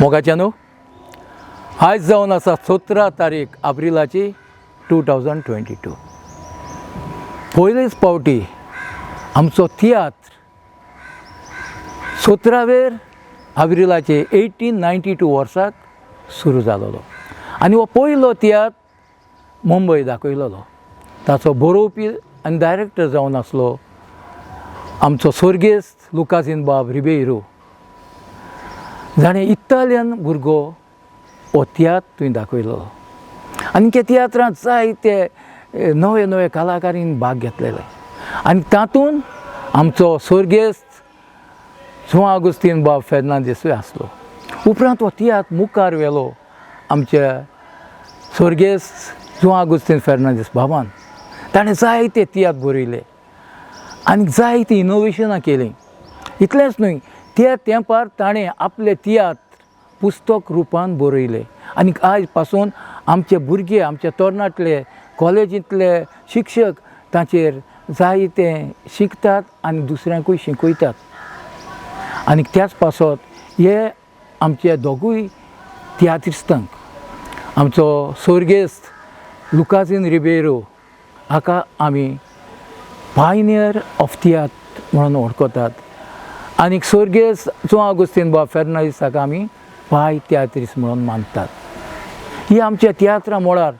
मोगाच्या न्हू आयज जावन आसा 17 तारीख एप्रिलाची 2022. पयलेच फावटी आमचो तियात्र 17 एप्रिलाचे 1892 वर्साक सुरू जालोलो आनी हो पयलो तियात्र मुंबय दाखयलोलो. ताचो बरोवपी आनी डायरेक्टर जावन आसलो आमचो सर्गेस्त लुकासीन बाब रिबेiro. जाणें इटालियन भुरगो हो तियात्र थंय दाखयलोलो आनी त्या तियात्रांत जायते नवे नवे कलाकारीन भाग घेतलेले आनी तातूंत आमचो सर्गेस्त जुआंव आगुस्तीन बाब फेर्नांदीसूय आसलो. उपरांत हो तियात्र मुखार व्हेलो आमच्या सर्गेस्त जुआंव आगुस्तीन फेर्नांदीस बाबान. ताणें जायते तियात्र बरयले आनी जायती इनोवेशनां केलीं. इतलेंच न्हय, त्या तेंपार ताणें आपले तियात्र पुस्तक रुपान बरयले आनी आयज पासून आमचे भुरगे, आमचे तरणाटले, कॉलेजींतले शिक्षक ताचेर जायते शिकतात आनी दुसऱ्यांकूय शिकयतात. आनी त्याच पासत हे आमचे दोगूय तियात्रिस्तांक आमचो सर्गेस्त लुकासीन रिबेiro हाका आमी पायनियर ऑफ तियात्र म्हणून वळखतात आनी सर्गेस्त जुआंव आगुस्तीन बाब फेर्नांदीस हाका आमी पाय तियात्रिस्ट म्हणून मानतात. ही आमच्या तियात्रा मळार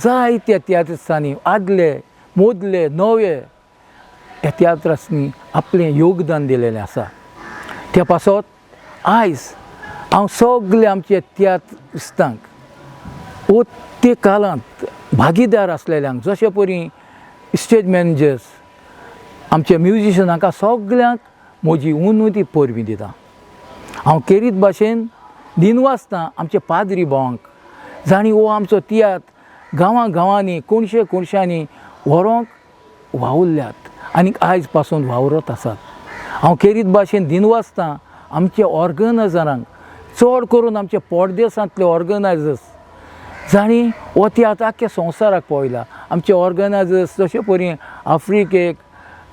जायत्या तियात्रिस्तांनी आदले मोदले नवे ह्या तियात्रांनी आपलें योगदान दिलेलें आसा. त्या पासत आयज हांव सगळे आमचे तियात्रिस्तांक वो ते काळांत भागीदार आसलेल्यांक जशे परी स्टेज मॅनेजर्स, आमचे म्युजिशनांक सगळ्यांक म्हजी उन्नती परबीं दिता. हांव केरीत भाशेन दिनवासतां आमचे पाद्री भावांक जाणी हो आमचो तियात्र गांवां गांवांनी कोणशे कोणशांनी व्हरोंक वावुरल्यात आनी आयज पासून वावरत आसात. हांव केरीत भाशेन दिनवासतां आमचे ऑर्गनायजरांक चड करून आमचे परदेसांतले ऑर्गनायजर्स जाणी हो तियात्र आख्ख्या संवसाराक पळयला. आमचे ऑर्गनायजर्स जशे परी आफ्रिकेक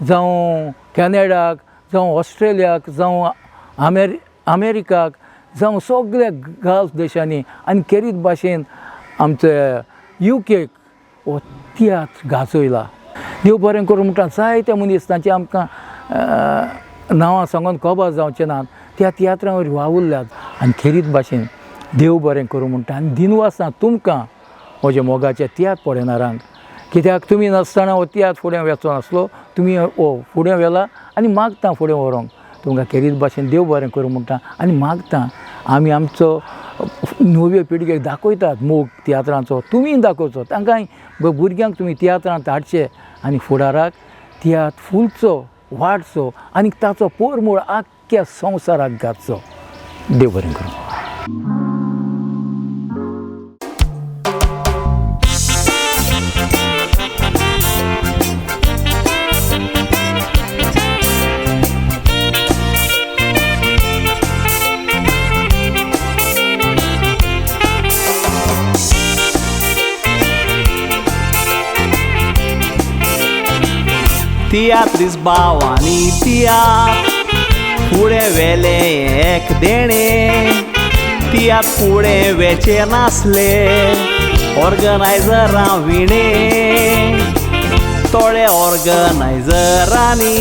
जावं कॅनेडाक जावं ऑस्ट्रेलियाक जावं अमेरिकाक जावं सगळ्या गल्फ देशांनी आनी केरीत भाशेन आमचे UKक हो तियात्र गाजयला. देव बरें करूं म्हणटा जायते मनीस तांचे आमकां नांवां सांगून खबर जावचें नात त्या तियात्रां वयर वावुरल्यात आनी खेरीत भाशेन देव बरें करूं म्हणटा. आनी दिनवासां तुमकां म्हज्या मोगाच्या तियात्र पळयणाऱ्यांक, कित्याक तुमी नासतना हो तियात्र फुडें वेचो नासलो, तुमी हो फुडें व्हेला आनी मागता फुडें व्हरोंक. तुमकां खेरीत भाशेन देव बरें करूं म्हणटा आनी मागता आमी आमचो नव्यो पिळगेक दाखयतात मोग तियात्रांचो, तुमी दाखोवचो तांकांय भुरग्यांक तुमी तियात्रांत हाडचे आनी फुडाराक तियात्र फुलचो वाडचो आनी ताचो पोरमोळ आख्ख्या संवसाराक घातचो. देव बरें करूं. तियात्रिस्ट भावांनी तियात्र फुडें व्हेले एक देणे. तियात्र फुडें वेचे नासले ऑर्गनायजरां विणे. थोडे ऑर्गनायजरांनी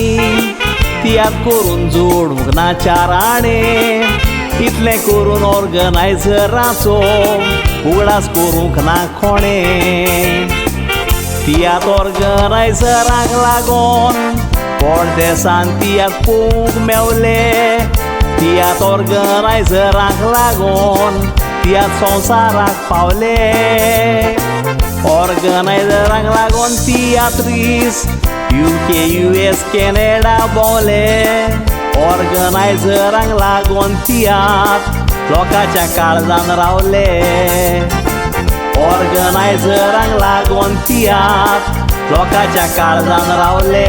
तियात्र करून जोडूंक ना चाराणे. इतलें करून ऑर्गनायजरांचो उगडास करूंक ना कोणें. तियात्र ऑर्गनायजरांक लागून परदेसांत तियात्र पळोवंक मेवले. तियात्र ऑर्गनायजरांक लागून तियात्र संवसाराक पावले. ऑर्गनायजरांक लागून तियात्रिस्ट UK US कॅनेडा भोंवले. ऑर्गनायजरांक लागून तियात्र लोकांच्या काळजांत रावले. ऑर्गनायजरांक लागून तियात्र लोकांच्या काळजांत रावले.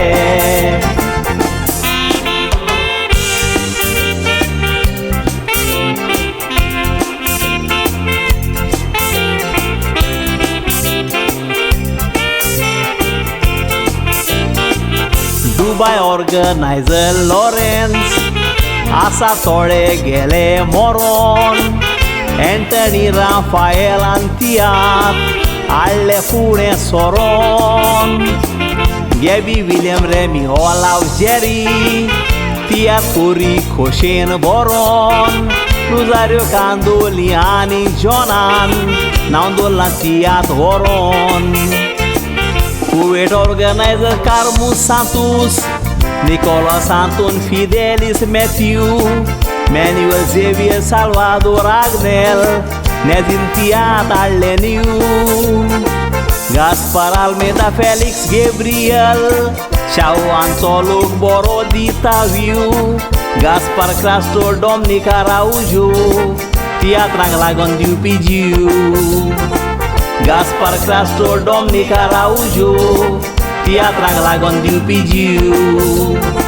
दुबय ऑर्गनायझर लॉरेन्स आसा थोडे गेले मरोन. एंटनी राफाएलान तियात हाडले फुडें सोरोन गॅबी विलियम रेमी हो लाव जेरी तियात कोरी खोशेन बरोन रुजाऱ्यो कांदोली आनी जॉनान नांदोलां तियात व्हरोन कुवेट ऑर्गनायझर कार्मुस Santos Nicolas Anton Fidelis Matthew Manuel Xavier Salvador Agnel नेझीन तियात हाडले न्यू गास्पार आल्मेदा फेलिक्स गेब्रियल शाऊ हांचो लोक बरो दिता व्यू गास्पार क्रास्टो डॉमनिका राउजो तियात्रांक लागून दिवपी जीव गास्पार क्रास्टो डॉमनिका राउजो तियात्रांक लागून दिवपी जीव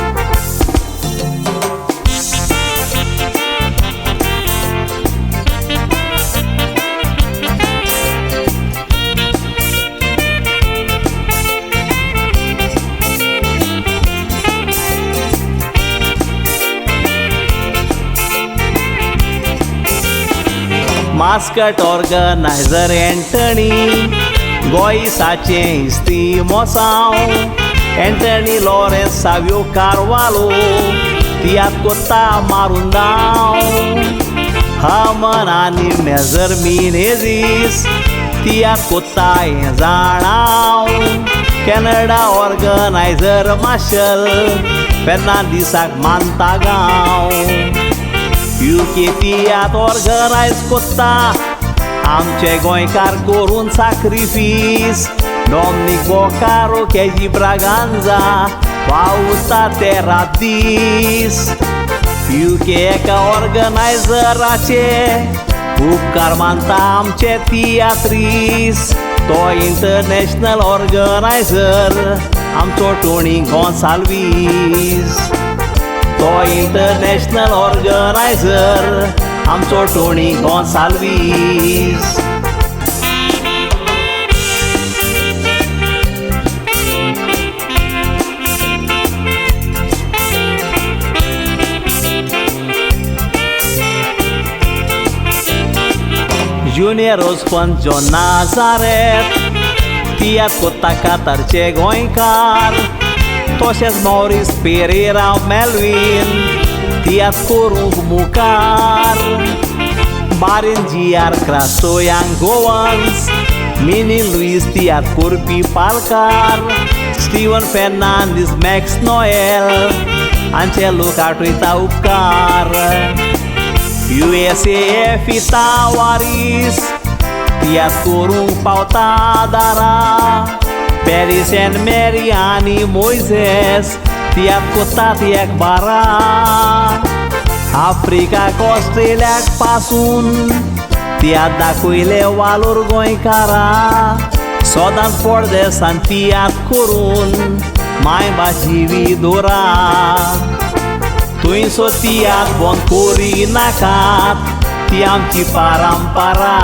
मास्कट ऑर्गनायझर एंटनी गोयसाचे इस्ती मोसांव एंटनी लॉरेन्स सावियो कार्वालो तियात कोत्ता मारून दाव हामन आनी मेजर मिनेझीस तियात कोत्ता हें जाणाव कॅनडा ऑर्गनायझर मार्शल फेर्नांदिसाक मानता गांव UK तियात ऑर्गनायज कोत्ता आमचे गोंयकार करून sacrifice Dominic Bokaro KG Braganza वावुरता ते रात दीस UK एका ऑर्गनायझराचे उपकार मानता आमचे तियात्रीस तो इंटरनॅशनल ऑर्गनायझर आमचो टोनी गोन्साल्वीस तो इंटरनॅशनल ऑर्गनायझर आमचो Tony Gonsalves Junior Ospon John Nazaret तियात कोत्ता कातारचे गोंयकार तशेंच मॉरिस पेरेरा मेल्वीन तियात करूंक मुखार बारीन GR Crasto Young Goans mini Luis तियात करपी पालकार स्टीवन फेर्नांदीस मॅक्स नोएल हांचे लोक आठयता उपकार USAF वारीस तियात करूंक पावता दारा पॅरिस सेंट मेरी आनी मोइसेस तियात कोत्तात एक बारा आफ्रिकाक ऑस्ट्रेलियाक पासून तियात दाखयले वालोर गोंयकारा सदांच परदेसान तियात करून मायभास जिवी दोरा थंयसो तियात बंद करी नाकात ती आमची परंपरा